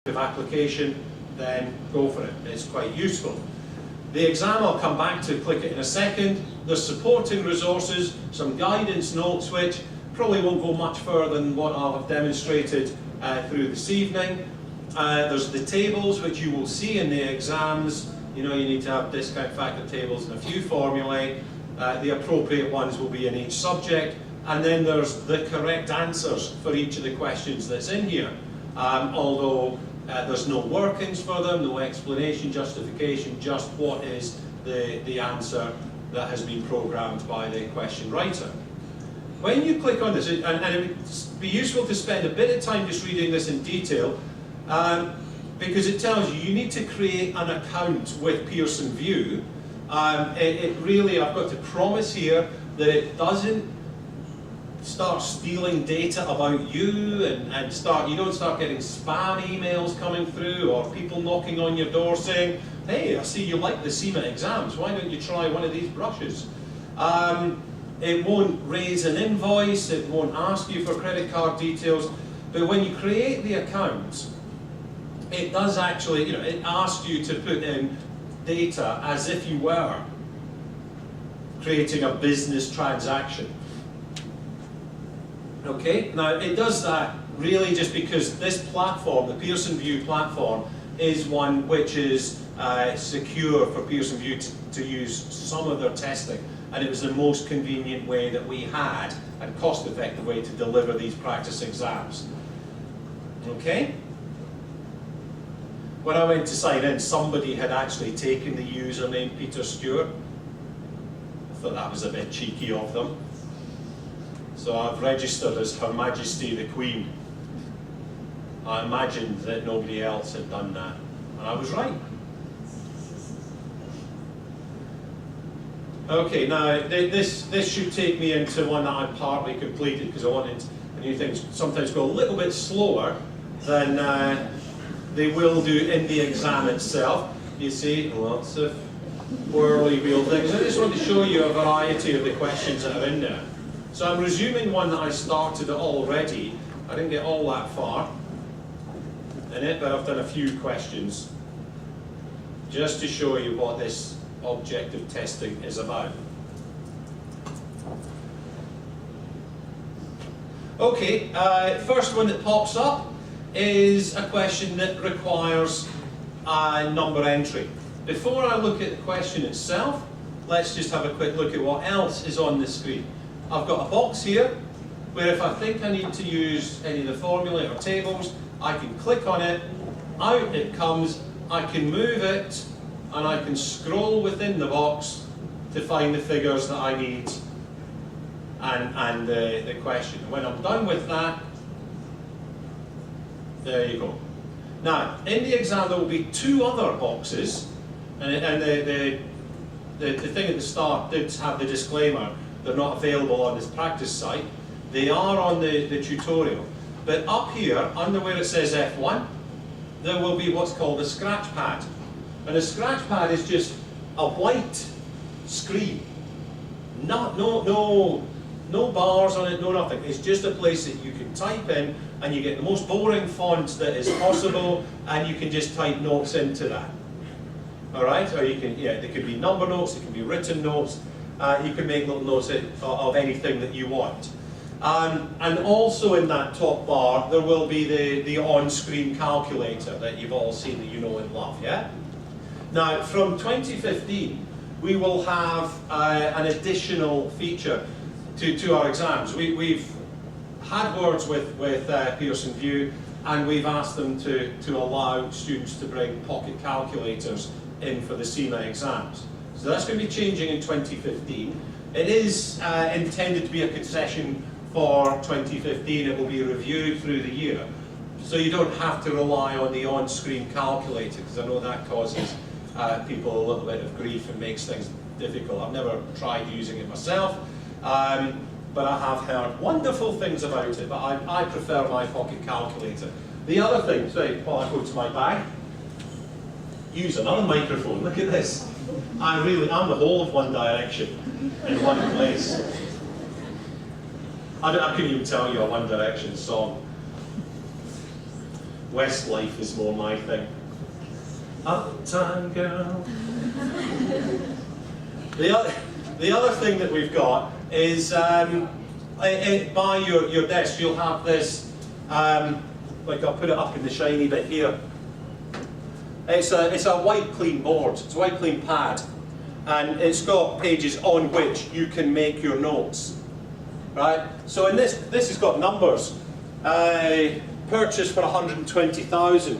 application, then go for it. It's quite useful. The exam I'll come back to, click it in a second. There's supporting resources, some guidance notes which probably won't go much further than what I'll have demonstrated through this evening. There's the tables which you will see in the exams. You know, you need to have discount factor tables and a few formulae. The appropriate ones will be in each subject. And then there's the correct answers for each of the questions that's in here. Although there's no workings for them, no explanation, justification, just what is the answer that has been programmed by the question writer. When you click on this, and it would be useful to spend a bit of time just reading this in detail, because it tells you need to create an account with Pearson VUE. It really, I've got to promise here that it doesn't start stealing data about you and you don't start getting spam emails coming through or people knocking on your door saying, hey, I see you like the CIMA exams, why don't you try one of these brushes? It won't raise an invoice, it won't ask you for credit card details, but when you create the account, it does actually, it asks you to put in data as if you were creating a business transaction. Okay, now it does that really just because this platform, the Pearson VUE platform, is one which is secure for Pearson VUE to use some of their testing, and it was the most convenient way that we had and cost-effective way to deliver these practice exams. Okay? When I went to sign in, somebody had actually taken the username Peter Stewart. I thought that was a bit cheeky of them. So I've registered as Her Majesty the Queen. I imagined that nobody else had done that, and I was right. Okay, now this should take me into one that I partly completed because I wanted new things sometimes go a little bit slower than they will do in the exam itself. You see lots of whirly wheel things. I just want to show you a variety of the questions that are in there. So I'm resuming one that I started already. I didn't get all that far in it, but I've done a few questions just to show you what this objective testing is about. Okay, first one that pops up is a question that requires a number entry. Before I look at the question itself, let's just have a quick look at what else is on the screen. I've got a box here where if I think I need to use any of the formulae or tables, I can click on it, out it comes, I can move it, and I can scroll within the box to find the figures that I need and the question. When I'm done with that, there you go. Now, in the exam there will be two other boxes, and the thing at the start did have the disclaimer, they're not available on this practice site. They are on the tutorial. But up here, under where it says F1, there will be what's called a scratch pad. And a scratch pad is just a white screen. No bars on it, no nothing. It's just a place that you can type in and you get the most boring font that is possible and you can just type notes into that. Alright, or you can, there could be number notes, it can be written notes, you can make little notes of anything that you want. And also in that top bar there will be the on-screen calculator that you've all seen, that you know and love, yeah? Now from 2015 we will have an additional feature to our exams. We've had words with Pearson VUE and we've asked them to allow students to bring pocket calculators in for the CIMA exams. So that's going to be changing in 2015. It is intended to be a concession for 2015. It will be reviewed through the year. So you don't have to rely on the on-screen calculator, because I know that causes people a little bit of grief and makes things difficult. I've never tried using it myself, but I have heard wonderful things about it, but I prefer my pocket calculator. The other thing, so while I go to my bag, use another microphone. Look at this. I'm the whole of One Direction in one place. I couldn't even tell you a One Direction song. Westlife is more my thing. Uptown girl. The other thing that we've got is by your desk you'll have this, like I'll put it up in the shiny bit here. It's a white clean board, it's a white clean pad, and it's got pages on which you can make your notes. Right? So in this has got numbers. Purchase for 120,000,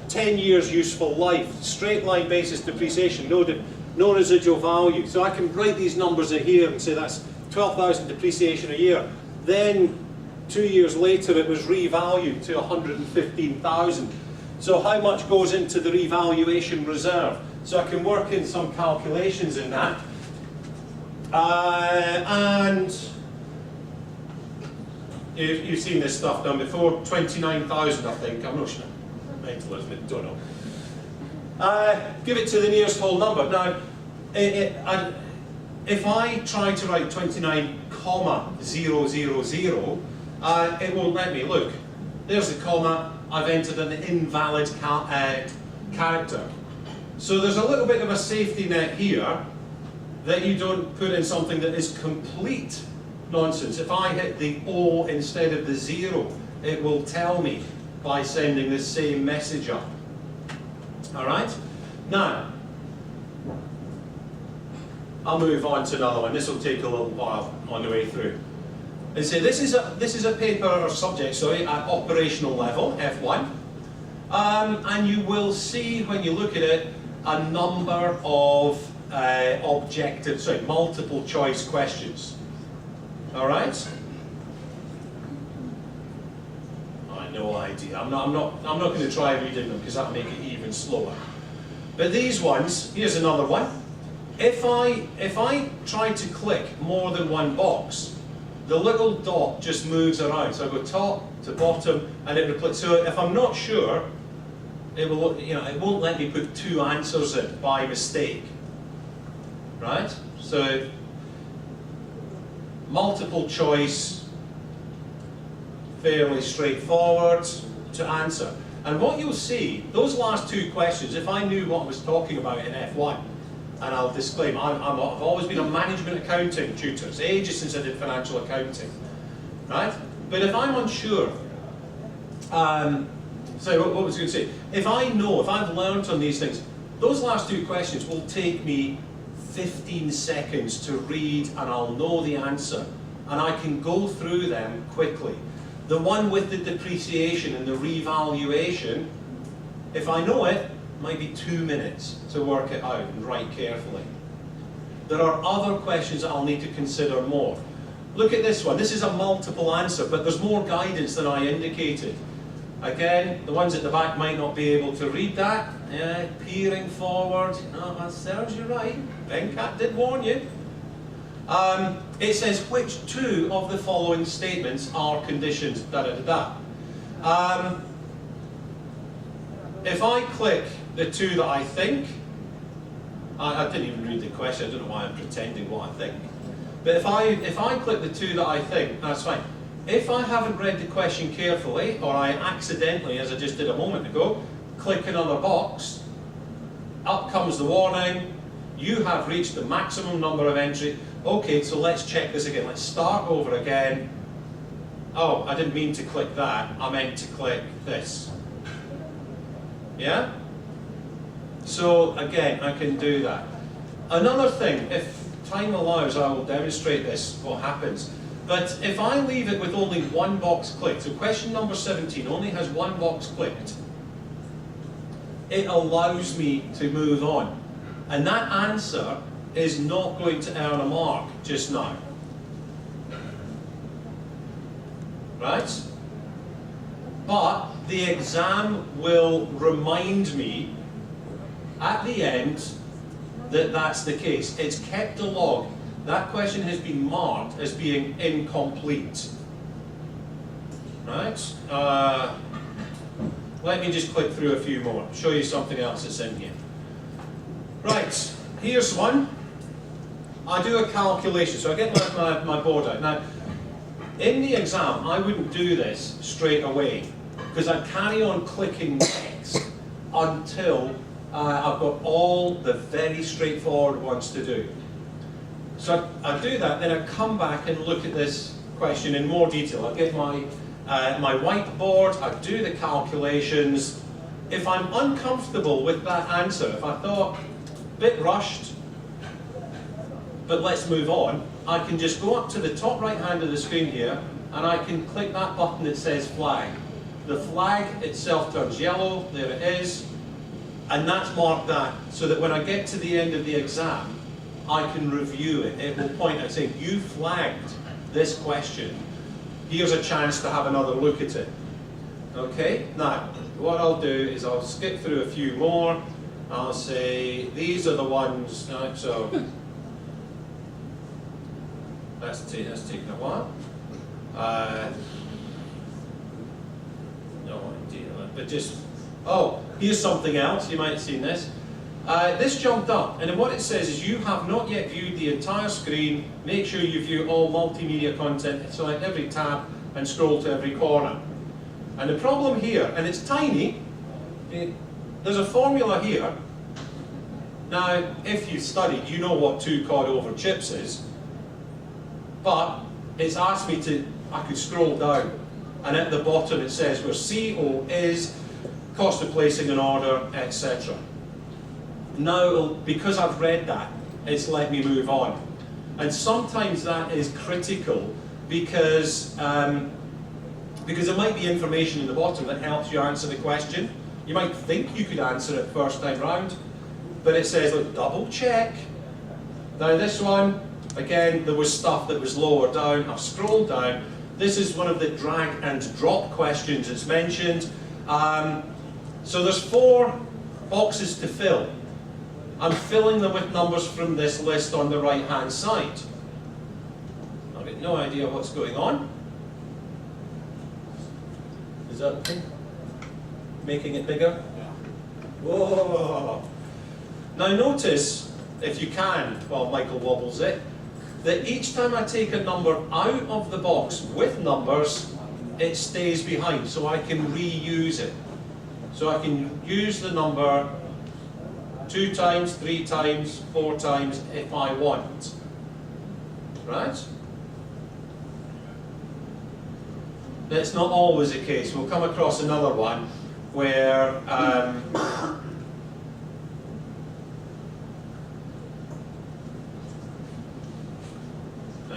10 years useful life, straight line basis depreciation, no residual value. So I can write these numbers in here and say that's 12,000 depreciation a year. Then 2 years later it was revalued to 115,000. So how much goes into the revaluation reserve? So I can work in some calculations in that. And you've seen this stuff done before, 29,000 I think, I'm not sure. Mental, isn't it? Don't know. Give it to the nearest whole number. Now, if I try to write 29,000, it won't let me. Look, there's the comma, I've entered an invalid character. So there's a little bit of a safety net here that you don't put in something that is complete nonsense. If I hit the O instead of the 0, it will tell me by sending the same message up. Alright? Now, I'll move on to another one. This will take a little while on the way through. And say this is a paper or subject, sorry, at operational level, F1. And you will see when you look at it a number of multiple choice questions. Alright? No idea. I'm not going to try reading them because that'll make it even slower. But these ones, here's another one. If I try to click more than one box, the little dot just moves around. So I go top to bottom, and it replies. So if I'm not sure, it will, it won't let me put two answers in by mistake. Right? So multiple choice. Fairly straightforward to answer. And what you'll see, those last two questions, if I knew what I was talking about in F1, and I'll disclaim, I've always been a management accounting tutor. It's ages since I did financial accounting. Right? But if I'm unsure, so what was I going to say? If I've learned on these things, those last two questions will take me 15 seconds to read and I'll know the answer. And I can go through them quickly. The one with the depreciation and the revaluation, if I know it, it might be 2 minutes to work it out and write carefully. There are other questions that I'll need to consider more. Look at this one. This is a multiple answer, but there's more guidance than I indicated. Again, the ones at the back might not be able to read that. Peering forward. Oh, that serves you right. Venkat did warn you. It says, which two of the following statements are conditions, If I click the two that I think, I didn't even read the question, I don't know why I'm pretending what I think. But if I click the two that I think, that's fine. If I haven't read the question carefully, or I accidentally, as I just did a moment ago, click another box, up comes the warning, you have reached the maximum number of entries. Okay, so let's check this again. Let's start over again. Oh, I didn't mean to click that. I meant to click this. Yeah? So again, I can do that. Another thing, if time allows, I will demonstrate this, what happens. But if I leave it with only one box clicked, so question number 17 only has one box clicked, it allows me to move on. And that answer is not going to earn a mark just now. Right? But the exam will remind me at the end that that's the case. It's kept a log. That question has been marked as being incomplete. Right? Let me just click through a few more. Show you something else that's in here. Right, here's one. I do a calculation, so I get my board out. Now, in the exam, I wouldn't do this straight away, because I carry on clicking next until I've got all the very straightforward ones to do. So I do that, then I come back and look at this question in more detail. I get my whiteboard, I do the calculations. If I'm uncomfortable with that answer, if I thought, bit rushed, but let's move on, I can just go up to the top right hand of the screen here, and I can click that button that says flag. The flag itself turns yellow, there it is, and that's marked that, so that when I get to the end of the exam, I can review it. It will point out saying, you flagged this question. Here's a chance to have another look at it. Okay, now, what I'll do is I'll skip through a few more. I'll say, these are the ones, so that's taking a while. No idea, but just, oh, here's something else, you might have seen this. This jumped up, and then what it says is you have not yet viewed the entire screen. Make sure you view all multimedia content, select every tab and scroll to every corner. And the problem here, and it's tiny, there's a formula here. Now, if you've studied, you know what 2 chord over chips is, but it's asked me to, I could scroll down, and at the bottom it says where CO is, cost of placing an order, etc. Now, because I've read that, it's let me move on. And sometimes that is critical because there might be information in the bottom that helps you answer the question. You might think you could answer it first time round, but it says, look, double check. Now this one, again, there was stuff that was lower down. I've scrolled down. This is one of the drag and drop questions it's mentioned. So there's 4 boxes to fill. I'm filling them with numbers from this list on the right hand side. I've got no idea what's going on. Is that the thing? Making it bigger? Yeah. Whoa! Now notice, if you can, while Michael wobbles it, that each time I take a number out of the box with numbers, it stays behind, so I can reuse it. So I can use the number 2 times, 3 times, 4 times if I want. Right? That's not always the case. We'll come across another one where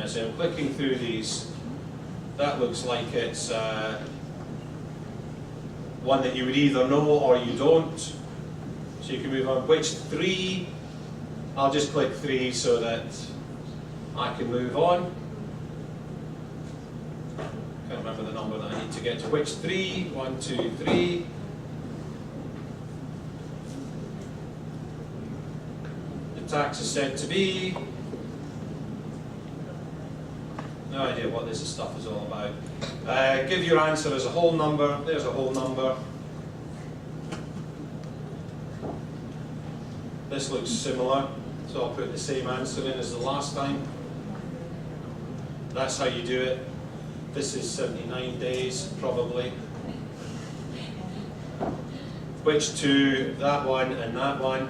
so I'm clicking through these. That looks like it's one that you would either know or you don't. So you can move on. Which 3? I'll just click 3 so that I can move on. Can't remember the number that I need to get to. Which 3? 1, 2, 3. The tax is said to be. No idea what this stuff is all about. Give your answer as a whole number. There's a whole number. This looks similar, so I'll put the same answer in as the last time. That's how you do it. This is 79 days, probably. Which 2, that one and that one.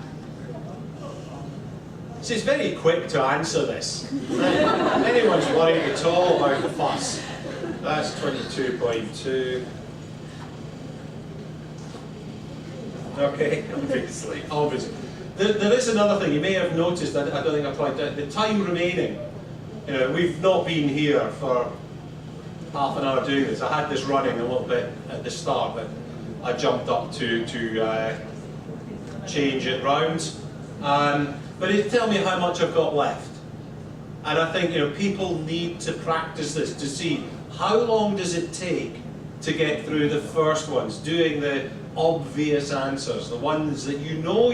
So it's very quick to answer this. Anyone's worried at all about the fuss. That's 22.2. Okay, obviously. There is another thing you may have noticed that I don't think I pointed out. The time remaining. You know, we've not been here for half an hour doing this. I had this running a little bit at the start, but I jumped up to change it round. But it tell me how much I've got left. And I think people need to practice this to see how long does it take to get through the first ones, doing the obvious answers, the ones that you know.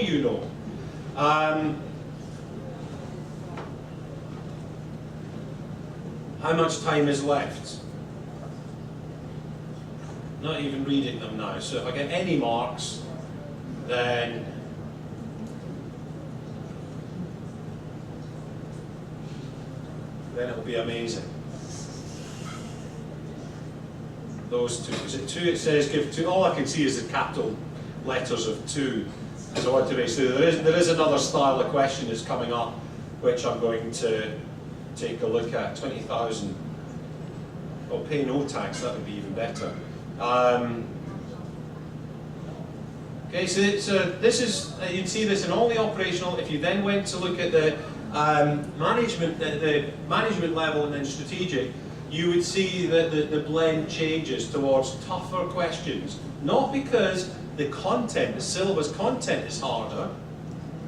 How much time is left? Not even reading them now. So if I get any marks, then it'll be amazing. those two. Is it 2? It says give 2. All I can see is the capital letters of 2. So what do I say? There is another style of question that's coming up, which I'm going to take a look at. 20,000. Well, pay no tax, that would be even better. Okay, so this is, you'd see this in all the operational. If you then went to look at the management level and then strategic, you would see that the blend changes towards tougher questions. Not because the content, the syllabus content is harder.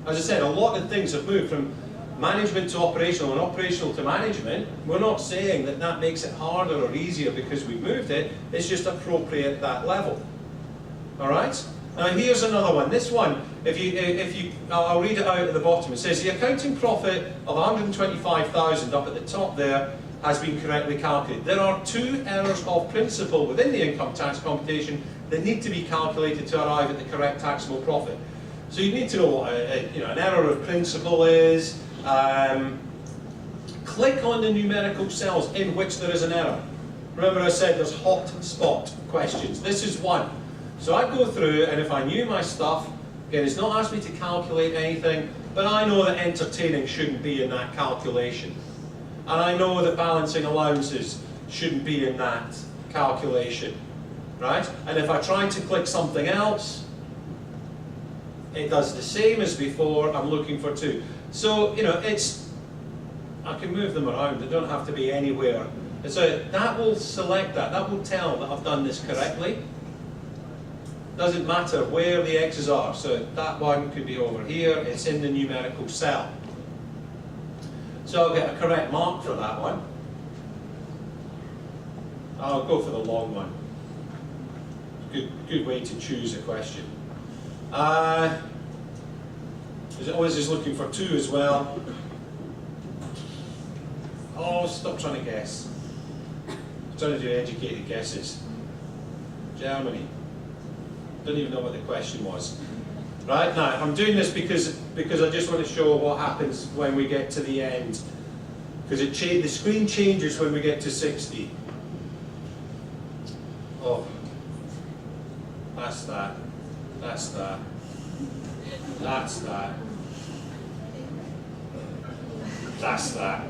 As I said, a lot of things have moved from management to operational and operational to management. We're not saying that that makes it harder or easier because we've moved it. It's just appropriate at that level. All right? Now here's another one. This one, I'll read it out at the bottom. It says the accounting profit of 125,000 up at the top there has been correctly calculated. There are 2 errors of principle within the income tax computation that need to be calculated to arrive at the correct taxable profit. So you need to know what an error of principle is. Click on the numerical cells in which there is an error. Remember I said there's hot spot questions. This is one. So I go through, and if I knew my stuff, again, it's not asked me to calculate anything, but I know that entertaining shouldn't be in that calculation. And I know that balancing allowances shouldn't be in that calculation, right? And if I try to click something else, it does the same as before. I'm looking for 2. So, you know, I can move them around. They don't have to be anywhere. And so that will select that. That will tell that I've done this correctly. Doesn't matter where the X's are. So that one could be over here. It's in the numerical cell. So I'll get a correct mark for that one. I'll go for the long one. Good way to choose a question. Always is looking for 2 as well. Oh, stop trying to guess. I'm trying to do educated guesses. Germany. Don't even know what the question was. Right, now, I'm doing this because I just want to show what happens when we get to the end. Because the screen changes when we get to 60. Oh, that's that. That's that. That's that. That's that.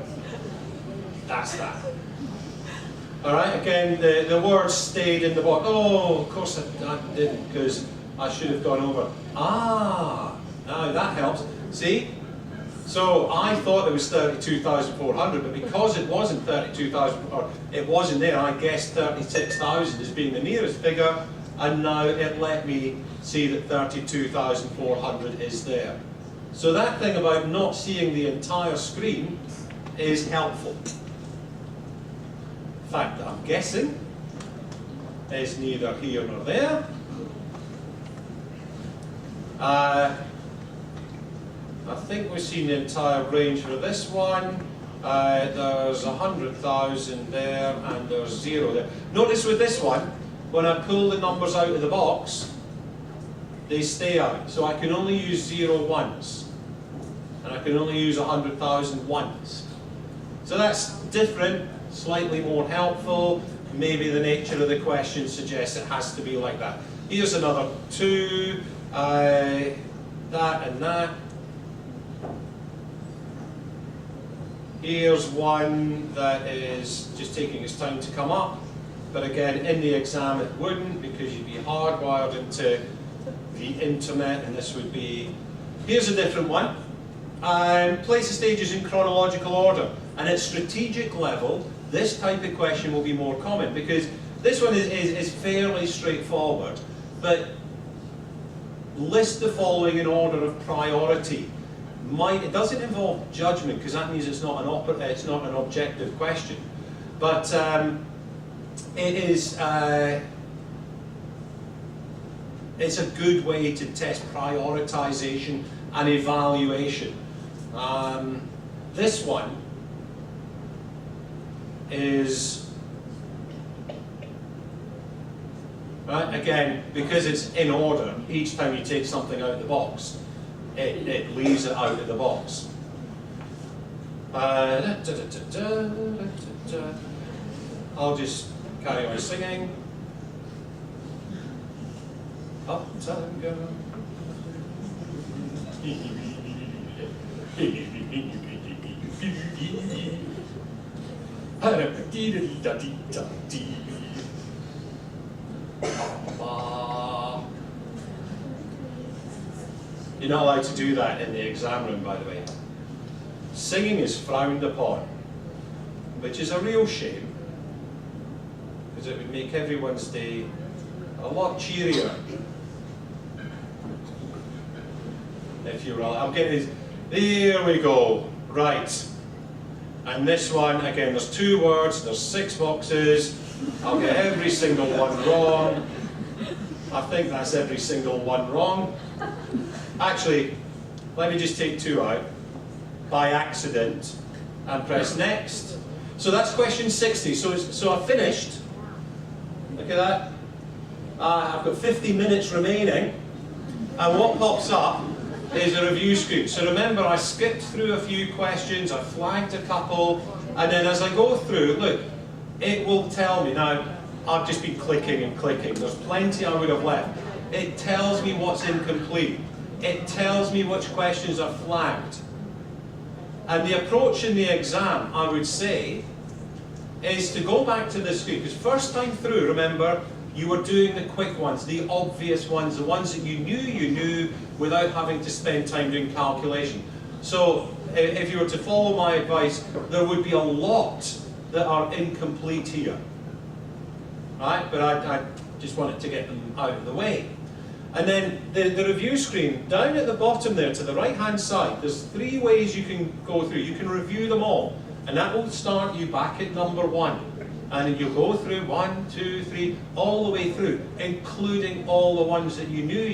That's that. Alright, again, the words stayed in the box. Oh, of course I didn't, because I should have gone over. Ah, now that helps. See? So I thought it was 32,400, but because it wasn't 32,000, or it wasn't there, I guessed 36,000 as being the nearest figure, and now it let me see that 32,400 is there. So that thing about not seeing the entire screen is helpful. The fact that I'm guessing is neither here nor there. I think we've seen the entire range for this one. There's 100,000 there and there's 0 there. Notice with this one, when I pull the numbers out of the box, they stay out. So I can only use 0 once. And I can only use 100,000 once. So that's different, slightly more helpful. Maybe the nature of the question suggests it has to be like that. Here's another 2, that and that. Here's one that is just taking its time to come up. But again, in the exam it wouldn't, because you'd be hardwired into the internet, and this would be... Here's a different one. Place the stages in chronological order. And at strategic level, this type of question will be more common, because this one is fairly straightforward. But list the following in order of priority. It doesn't involve judgment, because that means it's not an objective question. But it is it's a good way to test prioritization and evaluation. This one is, right, again, because it's in order, each time you take something out of the box, it leaves it out of the box. I'll just carry on singing. uptown girl. You're not allowed to do that in the exam room, by the way. Singing is frowned upon, which is a real shame, because it would make everyone's day a lot cheerier. If you were, I'll get this. There we go. Right. And this one, again, there's 2 words, there's 6 boxes. I'll get every single one wrong. I think that's every single one wrong. Actually, let me just take 2 out by accident and press next. So that's question 60. So I've finished. Look at that. I've got 50 minutes remaining. And what pops up is a review screen. So remember, I skipped through a few questions, I flagged a couple, and then as I go through, look, it will tell me. Now, I've just been clicking and clicking. There's plenty I would have left. It tells me what's incomplete. It tells me which questions are flagged. And the approach in the exam, I would say, is to go back to the screen. Because first time through, remember, you were doing the quick ones, the obvious ones, the ones that you knew without having to spend time doing calculation. So if you were to follow my advice, there would be a lot that are incomplete here. Right? But I just wanted to get them out of the way. And then the review screen, down at the bottom there to the right hand side, there's 3 ways you can go through. You can review them all. And that will start you back at number 1. And you'll go through 1, 2, 3, all the way through, including all the ones that you knew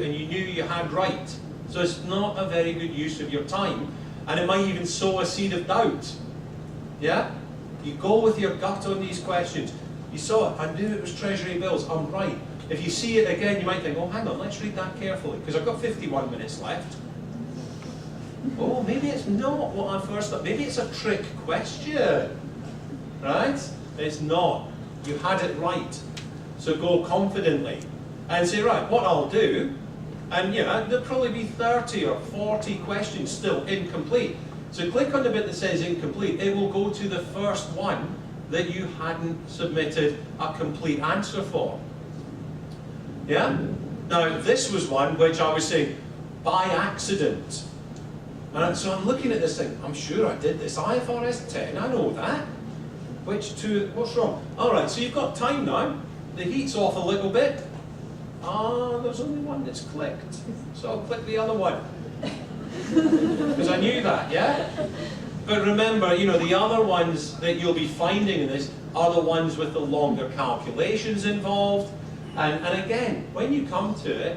and you knew you had right. So it's not a very good use of your time, and it might even sow a seed of doubt. Yeah? You go with your gut on these questions. You saw it, I knew it was Treasury bills, I'm right. If you see it again, you might think, oh, hang on, let's read that carefully, because I've got 51 minutes left. Oh, maybe it's not what I first thought. Maybe it's a trick question, right? It's not. You had it right. So go confidently and say, right, what I'll do, and there'll probably be 30 or 40 questions still incomplete. So click on the bit that says incomplete. It will go to the first one that you hadn't submitted a complete answer for. Yeah? Now, this was one which I was saying, by accident. And so I'm looking at this thing, I'm sure I did this. IFRS 10, I know that. What's wrong? Alright, so you've got time now. The heat's off a little bit. There's only one that's clicked. So I'll click the other one. Because I knew that, yeah? But remember, the other ones that you'll be finding in this are the ones with the longer calculations involved. And again, when you come to it,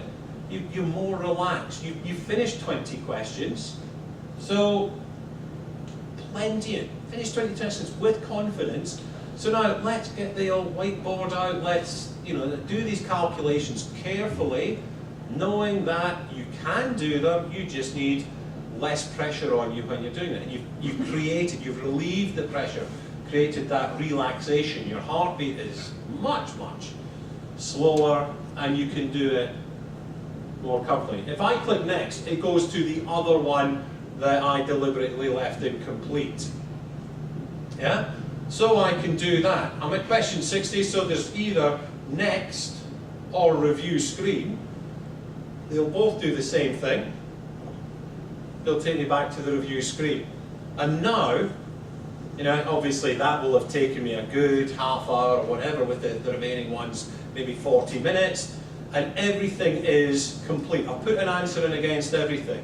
you're more relaxed. You've finished 20 questions. So, plenty. Finish 20 questions with confidence. So now let's get the old whiteboard out. Let's do these calculations carefully, knowing that you can do them. You just need less pressure on you when you're doing it. You've relieved the pressure, created that relaxation. Your heartbeat is much, much slower, and you can do it more comfortably. If I click next, it goes to the other one that I deliberately left incomplete. Yeah? So I can do that. I'm at question 60, so there's either next or review screen. They'll both do the same thing. They'll take me back to the review screen. And now, obviously that will have taken me a good half hour or whatever with the remaining ones, maybe 40 minutes, and everything is complete. I'll put an answer in against everything.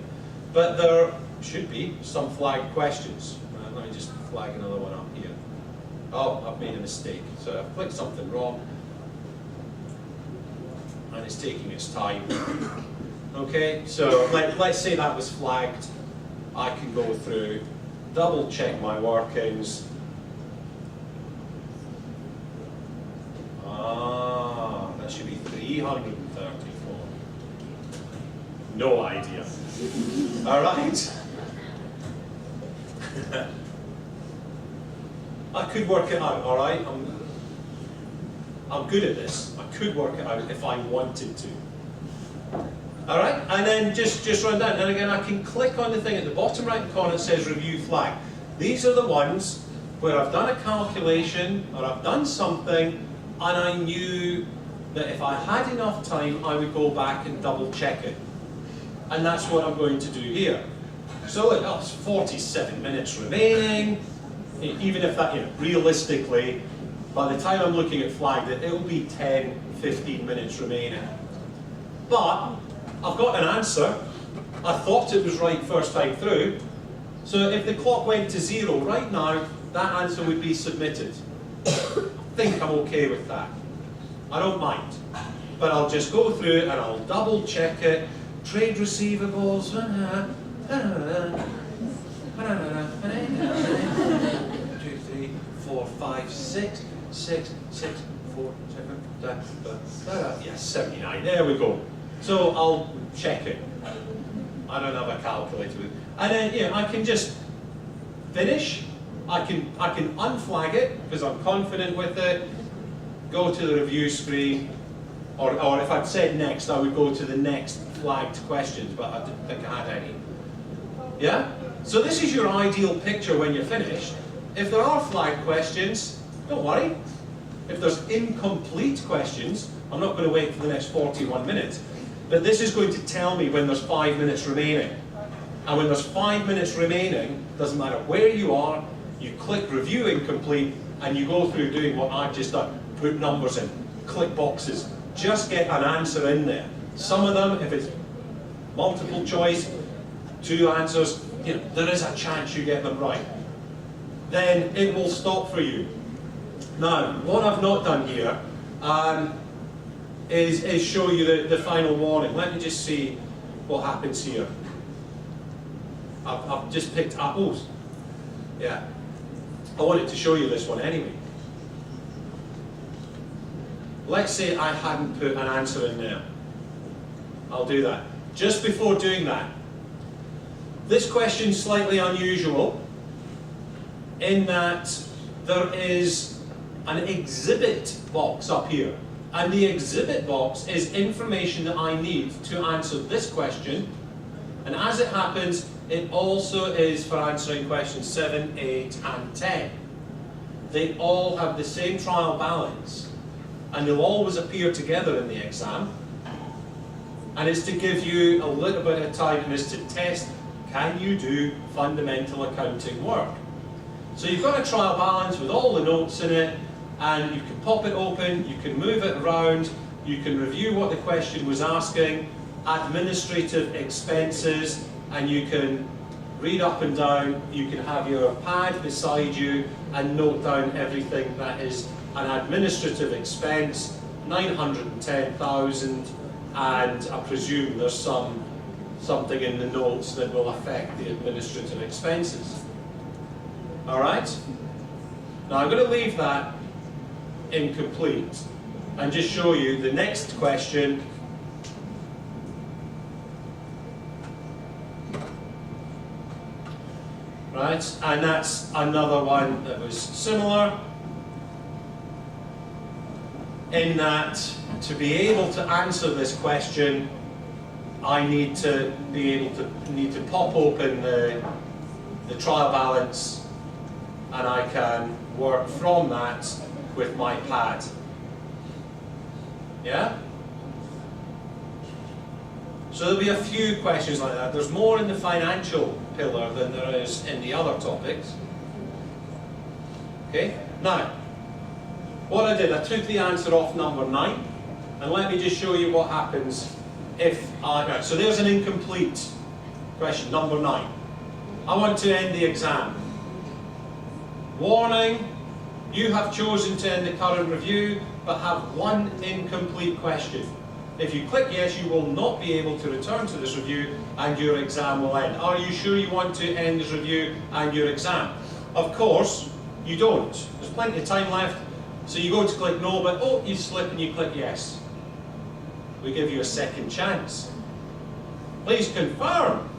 But there should be some flagged questions. Let me just flag another one up here. Oh, I've made a mistake. So I've clicked something wrong. And it's taking its time. Okay, so let's say that was flagged. I can go through, double check my workings. That should be 334. No idea. All right. I could work it out, all right? I'm good at this. I could work it out if I wanted to. All right, and then just run down. And again, I can click on the thing at the bottom right corner that says review flag. These are the ones where I've done a calculation or I've done something and I knew that if I had enough time, I would go back and double check it. And that's what I'm going to do here. So it's 47 minutes remaining. Even if that, realistically, by the time I'm looking at flagged it, it'll be 10, 15 minutes remaining. But I've got an answer. I thought it was right first time through. So if the clock went to 0 right now, that answer would be submitted. I think I'm okay with that. I don't mind. But I'll just go through it and I'll double check it. Trade receivables. 2, 3, 4, 5, 6, 6, 6, 4, 7, yes, 79. There we go. So I'll check it. I don't have a calculator with it. And then I can just finish. I can unflag it because I'm confident with it. Go to the review screen, or if I'd said next, I would go to the next flagged questions, but I didn't think I had any. Yeah? So this is your ideal picture when you're finished. If there are flagged questions, don't worry. If there's incomplete questions, I'm not going to wait for the next 41 minutes. But this is going to tell me when there's 5 minutes remaining. And when there's 5 minutes remaining, doesn't matter where you are, you click review incomplete, and you go through doing what I've just done. Put numbers in, click boxes, just get an answer in there. Some of them, if it's multiple choice, 2 answers, there is a chance you get them right. Then it will stop for you. Now, what I've not done here is show you the final warning. Let me just see what happens here. I've just picked apples. Yeah. I wanted to show you this one anyway. Let's say I hadn't put an answer in there. I'll do that. Just before doing that, this question's slightly unusual in that there is an exhibit box up here. And the exhibit box is information that I need to answer this question. And as it happens, it also is for answering questions 7, 8, and 10. They all have the same trial balance. And they'll always appear together in the exam. And it's to give you a little bit of time, and it's to test, can you do fundamental accounting work? So you've got a trial balance with all the notes in it, and you can pop it open, you can move it around, you can review what the question was asking, administrative expenses, and you can read up and down, you can have your pad beside you and note down everything that is an administrative expense, 910,000, and I presume there's something in the notes that will affect the administrative expenses. Alright? Now I'm going to leave that incomplete and just show you the next question. Right? And that's another one that was similar in that to be able to answer this question, I need to pop open the trial balance, and I can work from that with my pad. Yeah? So there'll be a few questions like that. There's more in the financial pillar than there is in the other topics. Okay? Now, what I did, I took the answer off number 9, and let me just show you what happens if right, so there's an incomplete question, number 9. I want to end the exam. Warning, you have chosen to end the current review, but have one incomplete question. If you click yes, you will not be able to return to this review and your exam will end. Are you sure you want to end this review and your exam? Of course, you don't. There's plenty of time left. So you go to click no, but oh, you slip and you click yes. We give you a second chance. Please confirm.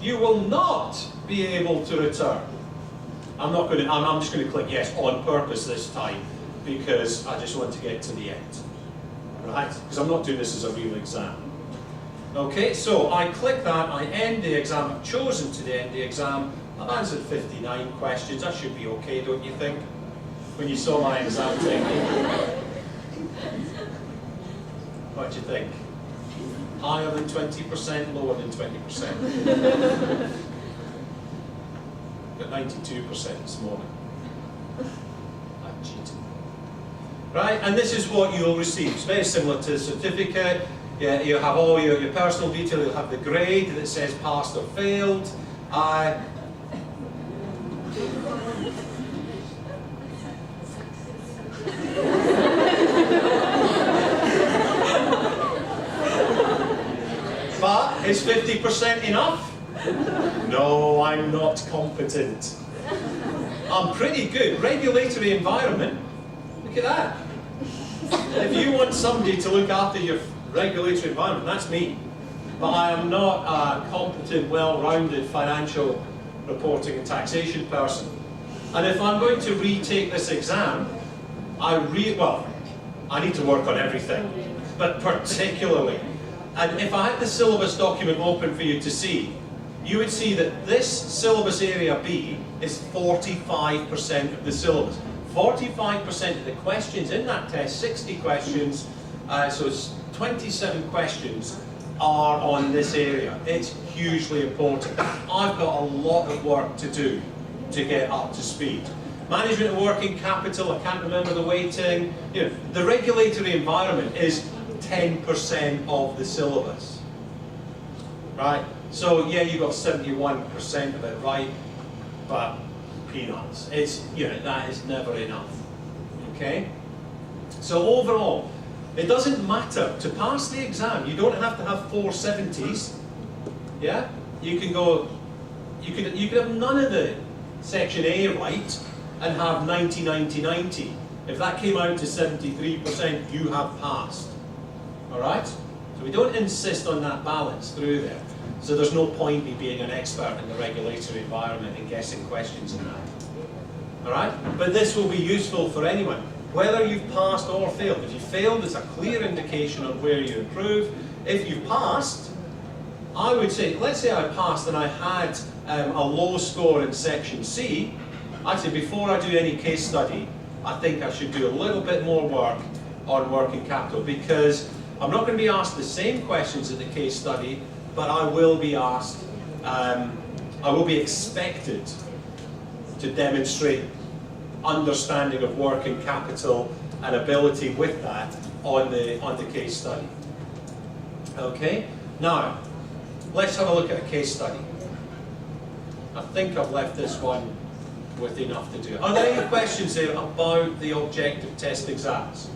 You will not be able to return. I'm just going to click yes on purpose this time because I just want to get to the end. Right? Because I'm not doing this as a real exam. Okay, so I click that, I end the exam, I've chosen to end the exam, I've answered 59 questions, that should be okay, don't you think? When you saw my exam technique. What do you think? Higher than 20%, lower than 20%? Got 92% this morning. I cheated. Right, and this is what you'll receive. It's very similar to a certificate. Yeah, you have all your personal detail, you'll have the grade that says passed or failed. But is 50% enough? No, I'm not competent. I'm pretty good. Regulatory environment. Look at that. If you want somebody to look after your regulatory environment, that's me. But I am not a competent, well-rounded financial reporting and taxation person. And if I'm going to retake this exam, I need to work on everything, but particularly. And if I had the syllabus document open for you to see, you would see that this syllabus area B is 45% of the syllabus. 45% of the questions in that test, 60 questions, so it's 27 questions, are on this area. It's hugely important. I've got a lot of work to do to get up to speed. Management of working capital, I can't remember the weighting. You know, the regulatory environment is 10% of the syllabus. Right? So yeah, you got 71% of it right, but peanuts. It's, you know, that is never enough. Okay? So overall, it doesn't matter. To pass the exam, you don't have to have 470s. Yeah? You can go, you could have none of the section A right and have 90, 90, 90. If that came out to 73%, you have passed. Alright? So we don't insist on that balance through there. So there's no point in me being an expert in the regulatory environment and guessing questions in that. Alright? But this will be useful for anyone, whether you've passed or failed. If you failed, it's a clear indication of where you improve. If you passed, I would say, let's say I passed and I had a low score in section C, I'd say before I do any case study, I think I should do a little bit more work on working capital, because I'm not going to be asked the same questions in the case study, but I will be asked, I will be expected to demonstrate understanding of working capital and ability with that on the case study. Okay? Now, let's have a look at a case study. I think I've left this one with enough to do. Are there any questions there about the objective test exams?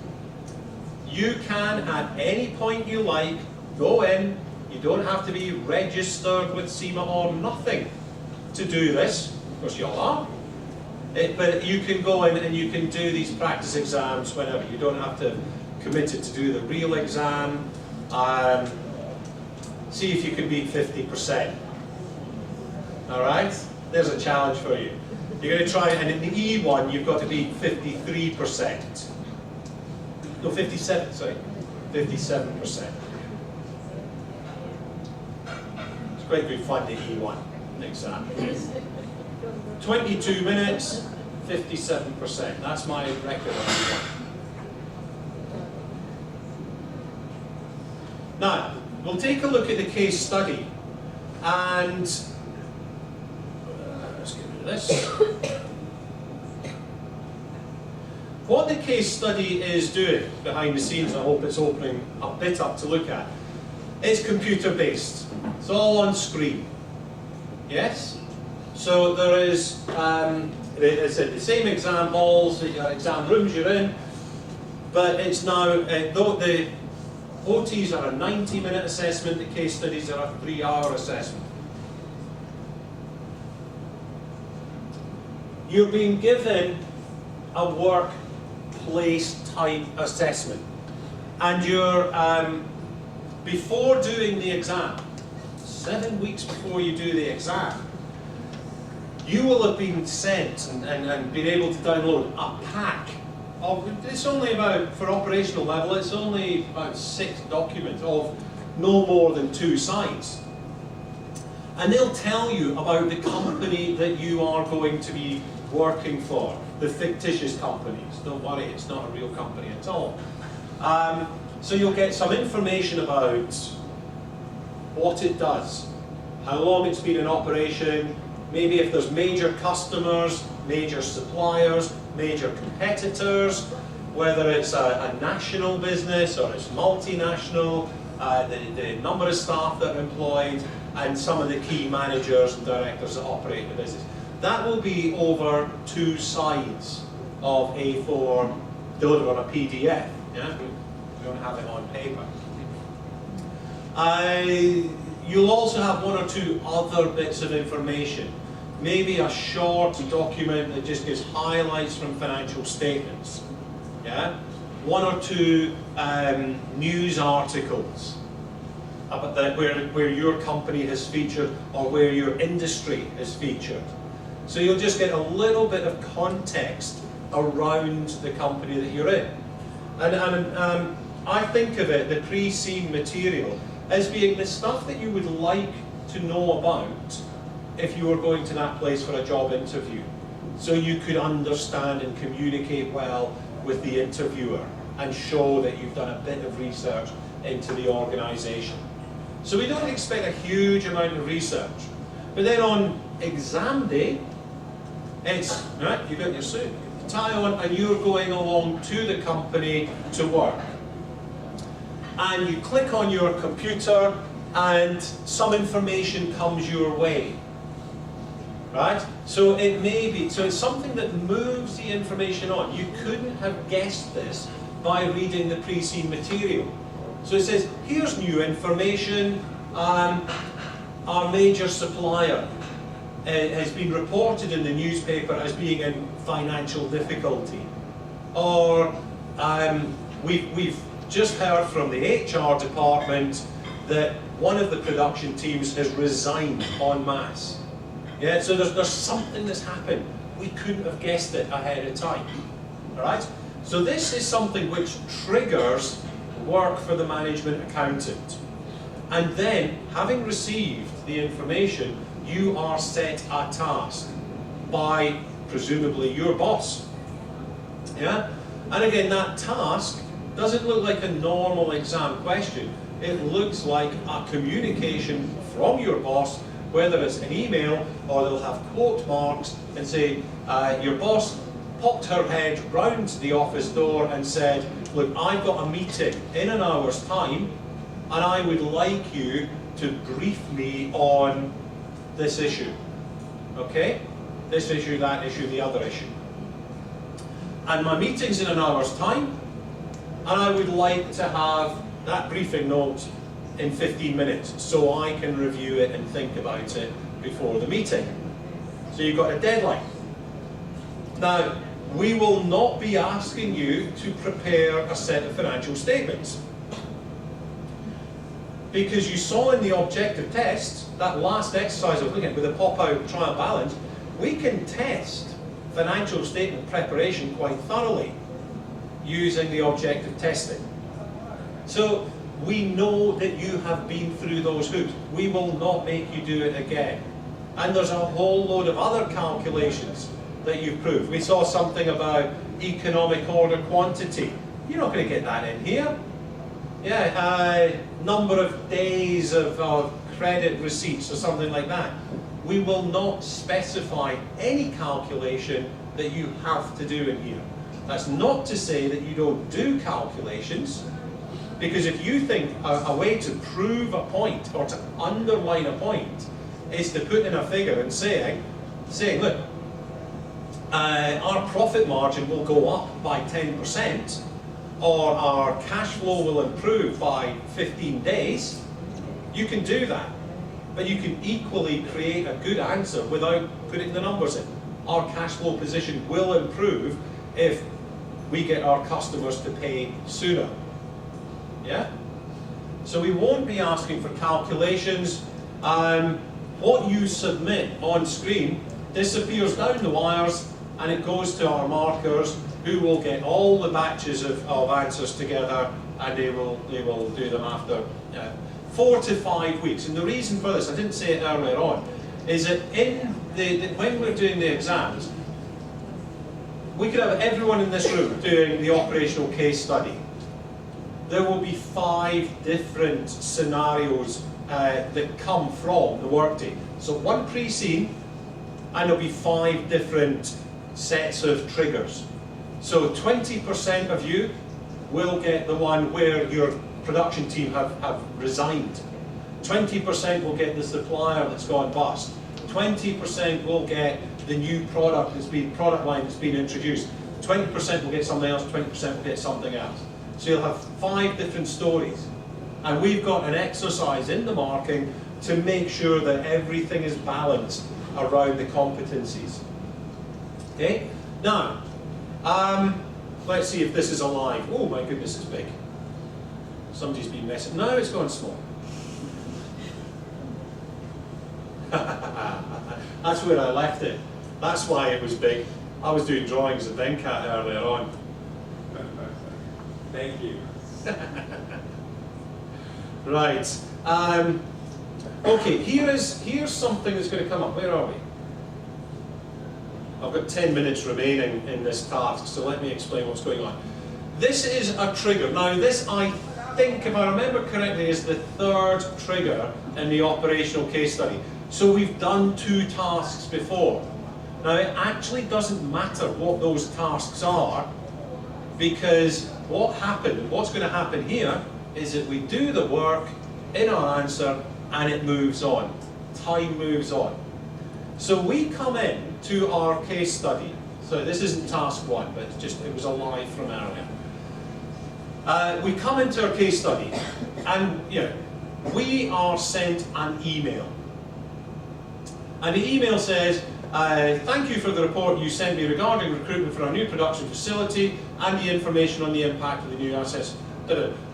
You can, at any point you like, go in. You don't have to be registered with CIMA or nothing to do this. Of course you all are. But you can go in and you can do these practice exams whenever. You don't have to commit it to do the real exam. See if you can beat 50%. Alright? There's a challenge for you. You're going to try, and in the E1 you've got to beat 53%. No, 57, sorry. 57%. It's quite good fun, the E1 exam. 22 minutes, 57%. That's my record on E1. Now, we'll take a look at the case study, and let's get rid of this. What the case study is doing behind the scenes, I hope it's opening a bit up to look at, it's computer-based. It's all on screen. Yes? So there is, it's the same exam halls, the exam rooms you're in, but it's now, though the OTs are a 90-minute assessment, the case studies are a 3-hour assessment. You're being given a workplace type assessment, and you're, before doing the exam, 7 weeks before you do the exam, you will have been sent and been able to download a pack of, it's only about, for operational level, it's only about 6 documents of no more than 2 sides. And they'll tell you about the company that you are going to be working for, the fictitious companies. Don't worry, it's not a real company at all. So you'll get some information about what it does, how long it's been in operation, maybe if there's major customers, major suppliers, major competitors, whether it's a national business or it's multinational, the number of staff that are employed, and some of the key managers and directors that operate the business. That will be over 2 sides of A4 delivered on a PDF. Yeah? We don't have it on paper. You'll also have 1 or 2 other bits of information. Maybe a short document that just gives highlights from financial statements. Yeah? 1 or 2 news articles about that where your company has featured or where your industry is featured. So you'll just get a little bit of context around the company that you're in. And I think of it, the pre-scene material, as being the stuff that you would like to know about if you were going to that place for a job interview. So you could understand and communicate well with the interviewer and show that you've done a bit of research into the organisation. So we don't expect a huge amount of research. But then on exam day, it's, right, you've got your suit, your tie on, and you're going along to the company to work. And you click on your computer and some information comes your way. Right? So it may be, so it's something that moves the information on. You couldn't have guessed this by reading the pre-scene material. So it says, here's new information, our major supplier has been reported in the newspaper as being in financial difficulty. Or we've just heard from the HR department that one of the production teams has resigned en masse. Yeah, so there's something that's happened. We couldn't have guessed it ahead of time. All right? So this is something which triggers work for the management accountant. And then, having received the information, you are set a task by, presumably, your boss. Yeah? And again, that task doesn't look like a normal exam question. It looks like a communication from your boss, whether it's an email or they'll have quote marks and say, your boss popped her head round the office door and said, look, I've got a meeting in an hour's time and I would like you to brief me on this issue. Okay? This issue, that issue, the other issue. And my meeting's in an hour's time and I would like to have that briefing note in 15 minutes so I can review it and think about it before the meeting. So you've got a deadline. Now, we will not be asking you to prepare a set of financial statements. Because you saw in the objective test, that last exercise I was looking at with a pop-out trial balance, we can test financial statement preparation quite thoroughly using the objective testing. So we know that you have been through those hoops. We will not make you do it again. And there's a whole load of other calculations that you've proved. We saw something about economic order quantity. You're not going to get that in here. Yeah, number of days of credit receipts or something like that. We will not specify any calculation that you have to do in here. That's not to say that you don't do calculations, because if you think a way to prove a point or to underline a point is to put in a figure and saying, look, our profit margin will go up by 10%, or our cash flow will improve by 15 days, you can do that. But you can equally create a good answer without putting the numbers in. Our cash flow position will improve if we get our customers to pay sooner. Yeah? So we won't be asking for calculations. What you submit on screen disappears down the wires and it goes to our markers, who will get all the batches of answers together, and they will do them after 4 to 5 weeks. And the reason for this, I didn't say it earlier on, is that when we're doing the exams, we could have everyone in this room doing the operational case study. There will be 5 different scenarios that come from the workday. So one pre-scene, and there'll be 5 different sets of triggers. So 20% of you will get the one where your production team have resigned. 20% will get the supplier that's gone bust. 20% will get the new product line that's been introduced. 20% will get something else, 20% will get something else. So you'll have 5 different stories. And we've got an exercise in the marking to make sure that everything is balanced around the competencies. Okay? Now, let's see if this is alive. Oh my goodness, it's big. Somebody's been messing. No, it's gone small. That's where I left it. That's why it was big. I was doing drawings of Venkat earlier on. Thank you. Right. Okay, here's something that's going to come up. Where are we? I've got 10 minutes remaining in this task, so let me explain what's going on. This is a trigger. Now this, I think, if I remember correctly, is the 3rd trigger in the operational case study. So we've done 2 tasks before. Now it actually doesn't matter what those tasks are, because what's going to happen here is that we do the work in our answer and it moves on. Time moves on. So we come in to our case study. So this isn't task 1, but it was a lie from earlier. We come into our case study and we are sent an email. And the email says, thank you for the report you sent me regarding recruitment for our new production facility and the information on the impact of the new assets.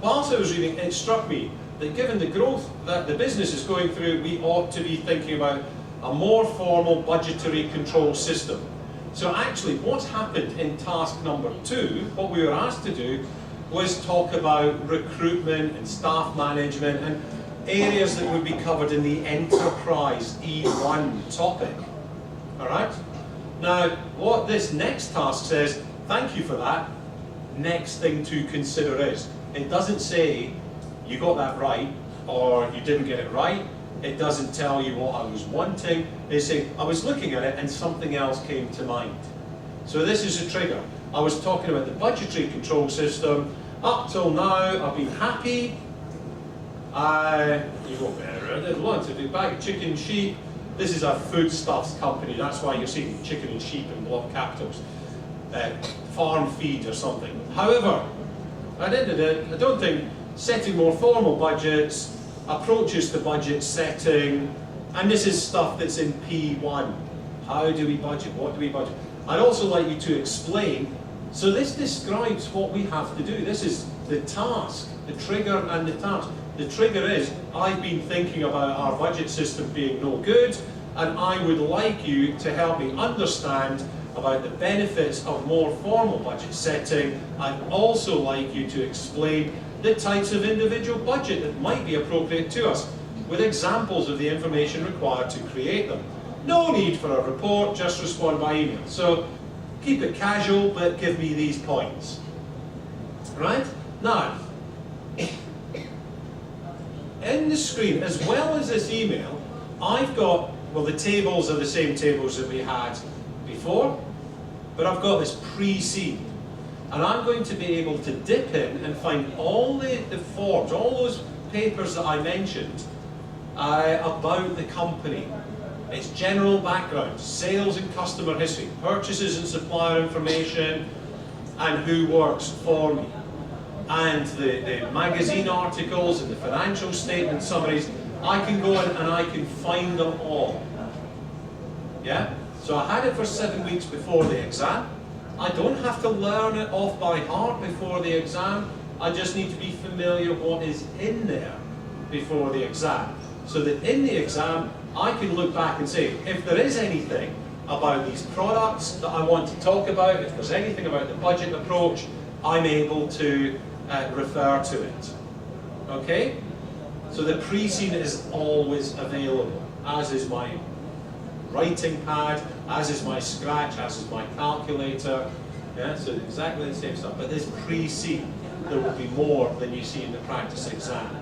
Whilst I was reading, it struck me that given the growth that the business is going through, we ought to be thinking about a more formal budgetary control system. So actually what's happened in task number 2, what we were asked to do, was talk about recruitment and staff management and areas that would be covered in the enterprise E1 topic. Alright? Now, what this next task says, thank you for that, next thing to consider is, it doesn't say you got that right or you didn't get it right. It doesn't tell you what I was wanting. They say, I was looking at it and something else came to mind. So this is a trigger. I was talking about the budgetary control system. Up till now, I've been happy. You go better. There's lots of big bag of chicken, sheep. This is a foodstuffs company. That's why you're seeing chicken and sheep in block capitals. Farm feed or something. However, at the end of the day, I don't think setting more formal budgets, approaches to budget setting, and this is stuff that's in P1. How do we budget? What do we budget? I'd also like you to explain. So this describes what we have to do. This is the task, the trigger and the task. The trigger is, I've been thinking about our budget system being no good, and I would like you to help me understand about the benefits of more formal budget setting. I'd also like you to explain the types of individual budget that might be appropriate to us, with examples of the information required to create them. No need for a report, just respond by email. So keep it casual, but give me these points. Right? Now, in the screen, as well as this email, I've got, well, the tables are the same tables that we had before, but I've got this pre-scene. And I'm going to be able to dip in and find all the forms, all those papers that I mentioned about the company. Its general background, sales and customer history, purchases and supplier information, and who works for me. And the magazine articles and the financial statement summaries, I can go in and I can find them all. Yeah? So I had it for 7 weeks before the exam. I don't have to learn it off by heart before the exam. I just need to be familiar what is in there before the exam. So that in the exam, I can look back and say, if there is anything about these products that I want to talk about, if there's anything about the budget approach, I'm able to refer to it. Okay? So So the pre-scene is always available, as is my writing pad, as is my scratch, as is my calculator. Yeah, so exactly the same stuff. But this pre-scene, there will be more than you see in the practice exam.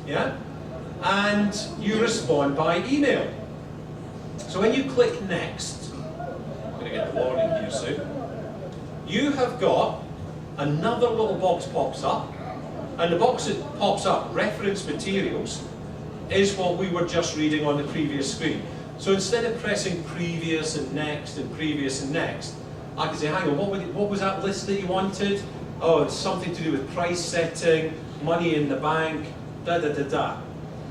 Yeah? And you respond by email. So when you click next, I'm going to get the warning here soon, you have got another little box pops up, and the box that pops up, reference materials, is what we were just reading on the previous screen. So instead of pressing previous and next and previous and next, I can say, hang on, what was that list that you wanted? Oh, it's something to do with price setting, money in the bank, da-da-da-da.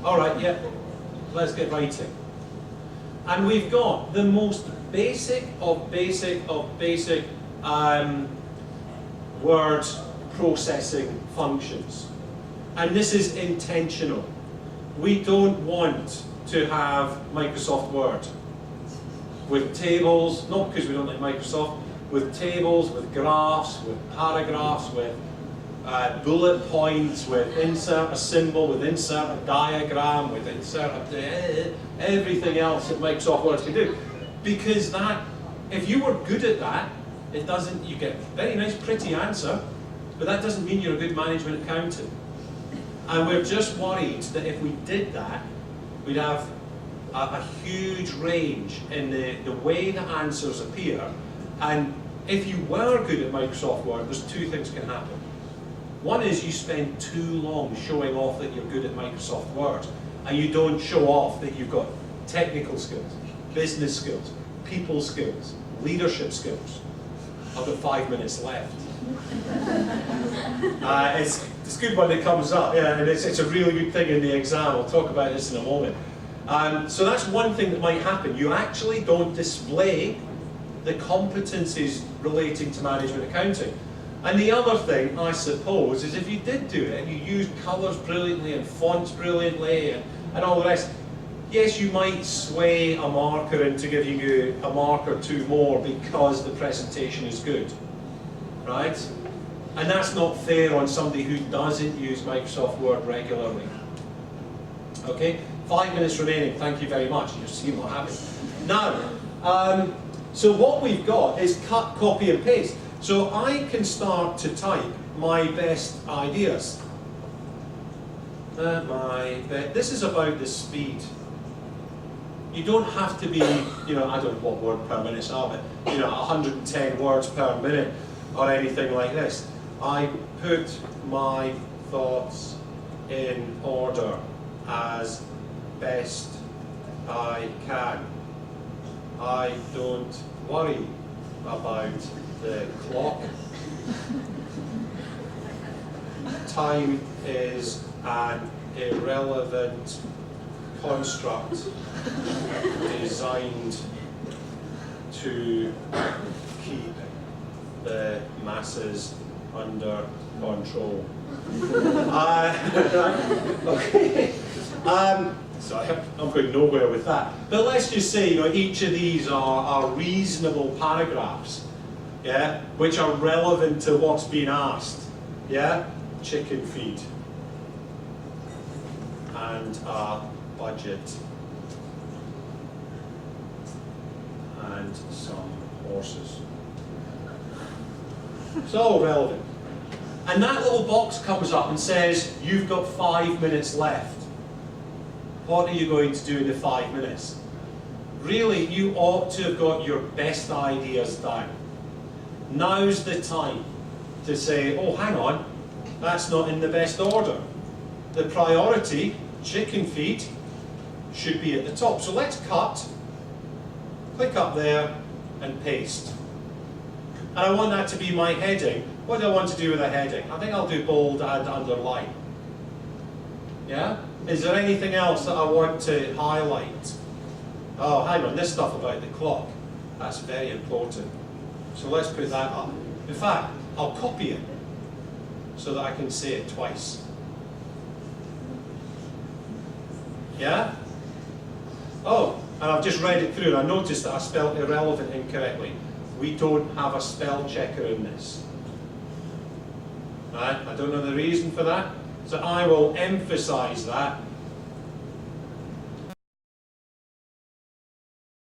All right, yeah, let's get writing. And we've got the most basic of basic of basic word processing functions. And this is intentional. We don't want to have Microsoft Word with tables, not because we don't like Microsoft, with tables, with graphs, with paragraphs, with bullet points, with insert a symbol, with insert a diagram, with insert everything else that Microsoft Word can do. Because that, if you were good at that, it doesn't, you get a very nice pretty answer, but that doesn't mean you're a good management accountant. And we're just worried that if we did that, we'd have a huge range in the way the answers appear. And if you were good at Microsoft Word, there's two things can happen. One is you spend too long showing off that you're good at Microsoft Word, and you don't show off that you've got technical skills, business skills, people skills, leadership skills. I've got 5 minutes left. It's good when it comes up, yeah, and it's a really good thing in the exam. I'll talk about this in a moment. So that's one thing that might happen. You actually don't display the competencies relating to management accounting. And the other thing, I suppose, is if you did do it, and you used colours brilliantly and fonts brilliantly and all the rest, yes, you might sway a marker into giving you a mark or two more because the presentation is good, right? And that's not fair on somebody who doesn't use Microsoft Word regularly. Okay, 5 minutes remaining, thank you very much. You've seen what happened. Now, so what we've got is cut, copy and paste. So I can start to type my best ideas. This is about the speed. You don't have to be, you know, I don't know what word per minute are, but, you know, 110 words per minute or anything like this. I put my thoughts in order as best I can. I don't worry about the clock. Time is an irrelevant construct designed to keep the masses under control. Okay. Sorry, I'm going nowhere with that. But let's just say, you know, each of these are reasonable paragraphs, yeah, which are relevant to what's being asked. Yeah, chicken feed and a budget and some horses. It's all relevant. And that little box comes up and says, you've got 5 minutes left. What are you going to do in the 5 minutes? Really, you ought to have got your best ideas down. Now's the time to say, oh, hang on, that's not in the best order. The priority, chicken feed, should be at the top. So let's cut, click up there, and paste. And I want that to be my heading. What do I want to do with a heading? I think I'll do bold and underline. Yeah? Is there anything else that I want to highlight? Oh, hang on, this stuff about the clock. That's very important. So let's put that up. In fact, I'll copy it so that I can say it twice. Yeah? Oh, and I've just read it through and I noticed that I spelled irrelevant incorrectly. We don't have a spell checker in this. Right? I don't know the reason for that. So I will emphasize that